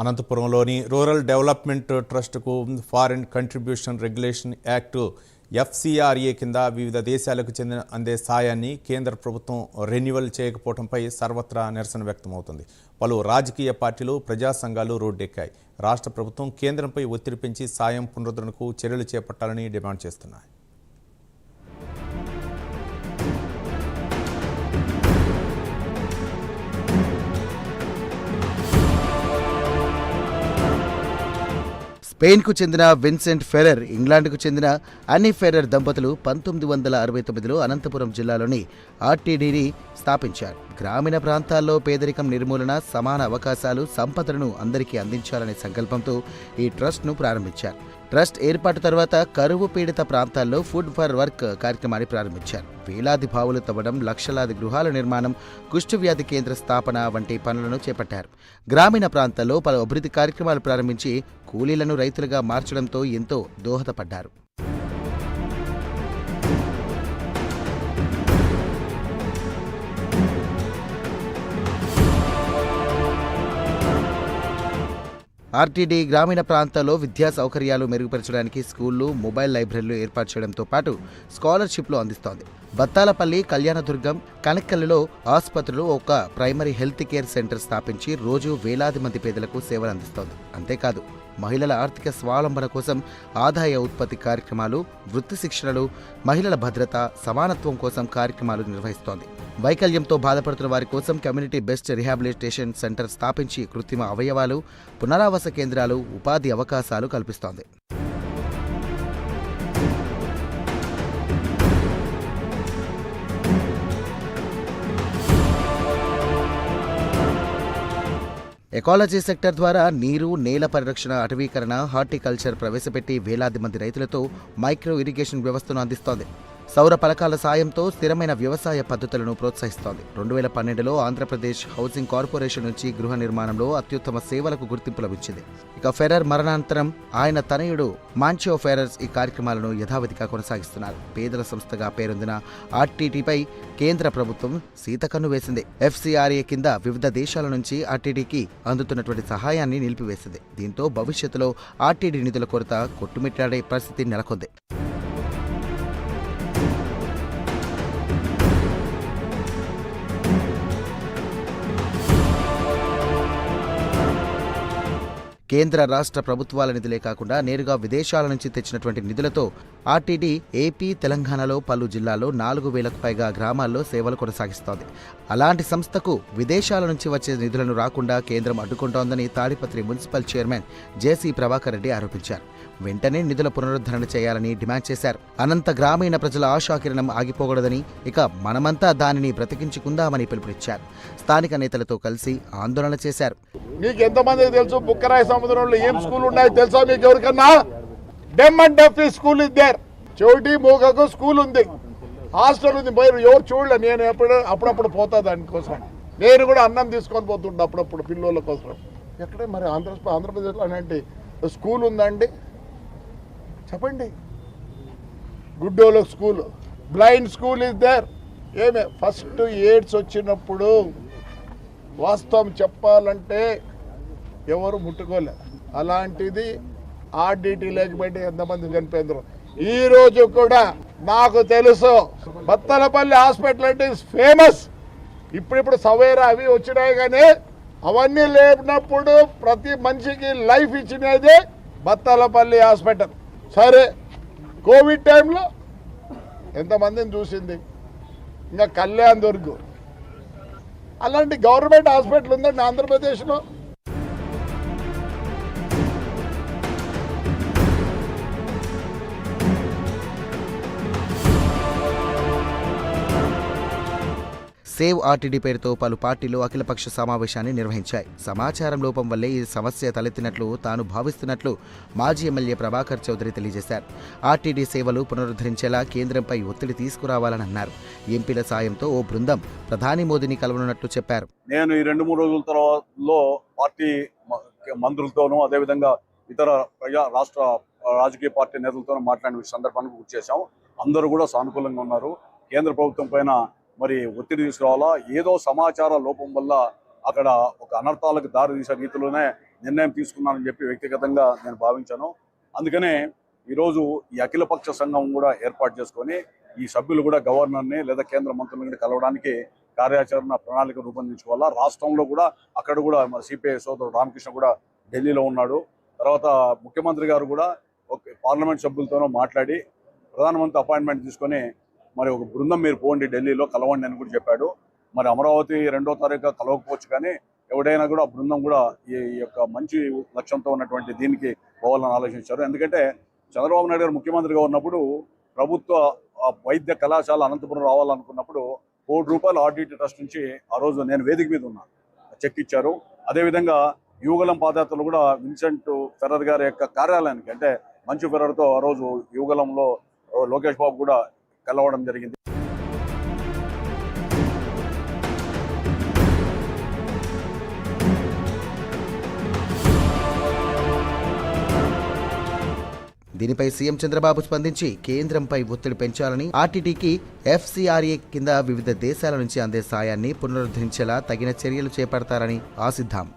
అనంతపురంలోని rural development ట్రస్ట్కు foreign contribution regulation act FCRA కింద వివిధ దేశాలకు చెందిన అందే సాయాన్ని కేంద్ర ప్రభుత్వం రెన్యువల్ చేయకపోవడంపై సర్వత్రా నిరసన వ్యక్తమవుతుంది. పలు రాజకీయ పార్టీలు, ప్రజా సంఘాలు రోడ్డెక్కాయి. రాష్ట్ర ప్రభుత్వం కేంద్రంపై ఒత్తిడి పెంచి సాయం పునరుద్ధరణకు చర్యలు చేపట్టాలని డిమాండ్ చేస్తున్నాయి. స్పెయిన్కు చెందిన విన్సెంట్ ఫెర్రర్, ఇంగ్లాండ్కు చెందిన అన్నీ ఫెర్రర్ దంపతులు 1969లో అనంతపురం జిల్లాలోని ఆర్టీడీని స్థాపించారు. గ్రామీణ ప్రాంతాల్లో పేదరికం నిర్మూలన, సమాన అవకాశాలు, సంపదను అందరికీ అందించాలనే సంకల్పంతో ఈ ట్రస్ట్ను ప్రారంభించారు. ట్రస్ట్ ఏర్పాటు తర్వాత కరువు పీడిత ప్రాంతాల్లో ఫుడ్ ఫర్ వర్క్ కార్యక్రమాన్ని ప్రారంభించారు. వేలాది బావులు తవ్వడం, లక్షలాది గృహాల నిర్మాణం, కుష్ఠవ్యాధి కేంద్ర స్థాపన వంటి పనులను చేపట్టారు. గ్రామీణ ప్రాంతాల్లో పలు అభివృద్ధి కార్యక్రమాలు ప్రారంభించి కూలీలను రైతులుగా మార్చడంతో ఎంతో దోహదపడ్డారు. ఆర్టీడీ గ్రామీణ ప్రాంతాల్లో విద్యా సౌకర్యాలు మెరుగుపరచడానికి స్కూళ్లు, మొబైల్ లైబ్రరీలు ఏర్పాటు చేయడంతో పాటు స్కాలర్షిప్లు అందిస్తోంది. బత్తాలపల్లి, కళ్యాణదుర్గం, కనెక్కల్లో ఆసుపత్రులు, ఒక ప్రైమరీ హెల్త్ కేర్ సెంటర్ స్థాపించి రోజు వేలాది మంది పేదలకు సేవలు అందిస్తోంది. అంతేకాదు మహిళల ఆర్థిక స్వావలంబన కోసం ఆదాయ ఉత్పత్తి కార్యక్రమాలు, వృత్తి శిక్షణలు, మహిళల భద్రత, సమానత్వం కోసం కార్యక్రమాలు నిర్వహిస్తోంది. వైకల్యంతో బాధపడుతున్న వారి కోసం కమ్యూనిటీ బెస్ట్ రిహాబిలిటేషన్ సెంటర్ స్థాపించి కృత్రిమ అవయవాలు, పునరావాస కేంద్రాలు, ఉపాధి అవకాశాలు కల్పిస్తోంది. ఎకాలజీ సెక్టర్ ద్వారా నీరు, నేల పరిరక్షణ, అటవీకరణ, హార్టికల్చర్ ప్రవేశపెట్టి వేలాది మంది రైతులతో మైక్రో ఇరిగేషన్ వ్యవస్థను అందిస్తోంది. సౌర పలకాల సాయంతో స్థిరమైన వ్యవసాయ పద్ధతులను ప్రోత్సహిస్తోంది. 2012లో ఆంధ్రప్రదేశ్ హౌసింగ్ కార్పొరేషన్ నుంచి గృహ నిర్మాణంలో అత్యుత్తమ సేవలకు గుర్తింపు లభించింది. ఇక ఫెర్రర్ మరణానంతరం ఆయన తనయుడు మాంచియో ఫెర్రర్స్ ఈ కార్యక్రమాలను యథావిధిగా కొనసాగిస్తున్నారు. పేదల సంస్థగా పేరొందిన ఆర్టీడీపై కేంద్ర ప్రభుత్వం సీతకన్ను వేసింది. ఎఫ్సిఆర్ఏ కింద వివిధ దేశాల నుంచి ఆర్టీడీకి అందుతున్నటువంటి సహాయాన్ని నిలిపివేసింది. దీంతో భవిష్యత్తులో ఆర్టీడీ నిధుల కొరత కొట్టుమిట్టాడే పరిస్థితి నెలకొంది. కేంద్ర, రాష్ట్ర ప్రభుత్వాల నిధులే కాకుండా నేరుగా విదేశాల నుంచి తెచ్చినటువంటి నిధులతో ఆర్టీడీ ఏపీ, తెలంగాణలో పలు జిల్లాల్లో 4000కు పైగా గ్రామాల్లో సేవలు కొనసాగిస్తోంది. అలాంటి సంస్థకు విదేశాల నుంచి వచ్చే నిధులను రాకుండా కేంద్రం అడ్డుకుంటోందని తాడిపత్రి మున్సిపల్ చైర్మన్ జేసీ ప్రభాకర్ రెడ్డి ఆరోపించారు. వెంటనే నిధుల పునరుద్ధరణ చేయాలని డిమాండ్ చేశారు. అనంత గ్రామీణ ప్రజల ఆశాకిరణం ఆగిపోకూడదని, ఇక మనమంతా దానిని బ్రతికించుకుందామని పిలుపునిచ్చారు. స్థానిక నేతలతో కలిసి ఆందోళన చేశారు. మీకు ఎంతమందికి తెలుసు బుక్కరాయ సముద్రంలో ఏం స్కూల్ ఉన్నాయో తెలుసా మీకు ఎవరికన్నా? Dumb and deaf school is there. చెవిటి మూగకు స్కూల్ ఉంది, హాస్టల్ ఉంది. మీరు ఎవరు చూడలే. నేను అప్పుడప్పుడు పోతా దానికోసం. నేను కూడా అన్నం తీసుకొని పోతుండే అప్పుడప్పుడు పిల్లల కోసం. ఎక్కడే మరి ఆంధ్రప్రదేశ్లో అలాంటి స్కూల్ ఉందండి చెప్పండి? గుడ్డోళ్ళకి school, blind school is there. ఏమే ఫస్ట్ ఎయిడ్స్ వచ్చినప్పుడు వాస్తవం చెప్పాలంటే ఎవరు ముట్టుకోలేదు. అలాంటిది ఆర్డీటీ లేకపోతే ఎంతమంది చనిపోయిందో. ఈ రోజు కూడా నాకు తెలుసు బత్తలపల్లి హాస్పిటల్ అంటే ఫేమస్. ఇప్పుడు సవేరా అవి వచ్చినాయి, కానీ అవన్నీ లేనప్పుడు ప్రతి మనిషికి లైఫ్ ఇచ్చినది బత్తలపల్లి హాస్పిటల్. సరే, కోవిడ్ టైంలో ఎంతమందిని చూసింది. ఇంకా కళ్యాణ్ దుర్గ్ అలాంటి గవర్నమెంట్ హాస్పిటల్ ఉందండి ఆంధ్రప్రదేశ్లో. సేవ్ ఆర్టీడీ పేరుతో పలు పార్టీలు అఖిలపక్ష సమావేశాన్ని నిర్వహించాయి. సమాచారం లోపం వల్లే ఈ సమస్య తలెత్తినట్లు తాను భావిస్తున్నట్లు మాజీ ఎమ్మెల్యే ప్రభాకర్ చౌదరి తెలియజేశారు. ఆర్టీడీ సేవలు పునరుద్ధరించేలా కేంద్రంపై ఒత్తిడి తీసుకురావాలని అన్నారు. ఎంపీల సాయంతో ఓ బృందం ప్రధాని మోదీని కలవనున్నట్లు చెప్పారు. నేను ఈ 2-3 రోజుల తర్వాతలో పార్టీ మంత్రులతోనూ అదేవిధంగా ఇతర రాష్ట్ర రాజకీయ పార్టీ నేతలతోనూ మాట్లాడిన సందర్భానికి గుర్తు చేశాం. అందరూ కూడా సానుకూలంగా ఉన్నారు. కేంద్ర ప్రభుత్వం పైన మరి ఒత్తిడి తీసుకురావాలా. ఏదో సమాచార లోపం వల్ల అక్కడ ఒక అనర్థాలకు దారి తీసే రీతిలోనే నిర్ణయం తీసుకున్నానని చెప్పి వ్యక్తిగతంగా నేను భావించాను. అందుకనే ఈరోజు ఈ అఖిలపక్ష సంఘం కూడా ఏర్పాటు చేసుకొని ఈ సభ్యులు కూడా గవర్నర్ని లేదా కేంద్ర మంత్రులను కలవడానికి కార్యాచరణ ప్రణాళిక రూపొందించుకోవాలా. రాష్ట్రంలో కూడా అక్కడ కూడా మన సిపిఐ సోదరుడు రామకృష్ణ కూడా ఢిల్లీలో ఉన్నాడు. తర్వాత ముఖ్యమంత్రి గారు కూడా పార్లమెంట్ సభ్యులతోనూ మాట్లాడి ప్రధానమంత్రి అపాయింట్మెంట్ తీసుకొని మరి ఒక బృందం మీరు పోండి ఢిల్లీలో కలవండి అని కూడా చెప్పాడు. మరి అమరావతి 2వ తారీఖు కలవకపోవచ్చు, కానీ ఎవడైనా కూడా బృందం కూడా ఈ యొక్క మంచి లక్ష్యంతో ఉన్నటువంటి దీనికి పోవాలని ఆలోచించారు. ఎందుకంటే చంద్రబాబు నాయుడు గారు ముఖ్యమంత్రిగా ఉన్నప్పుడు ప్రభుత్వ వైద్య కళాశాల అనంతపురం రావాలనుకున్నప్పుడు ₹1 కోటి ఆర్డిటి ట్రస్ట్ నుంచి ఆ రోజు నేను వేదిక మీద ఉన్నా, చెక్ ఇచ్చారు. అదేవిధంగా యువగలం పాదయాత్రలు కూడా విన్సెంట్ ఫెర్రర్ గారి యొక్క కార్యాలయానికి, అంటే మంచు ఫెర్రర్తో ఆ రోజు యువగలంలో లోకేష్ బాబు కూడా కలవడం జరిగింది. దీనిపై సీఎం చంద్రబాబు స్పందించి కేంద్రంపై ఒత్తిడి పెంచాలని, ఆర్టీటీకి ఎఫ్సీఆర్ఏ కింద వివిధ దేశాల నుంచి అందే సాయాన్ని పునరుద్ధరించేలా తగిన చర్యలు చేపడతారని ఆశిద్దాం.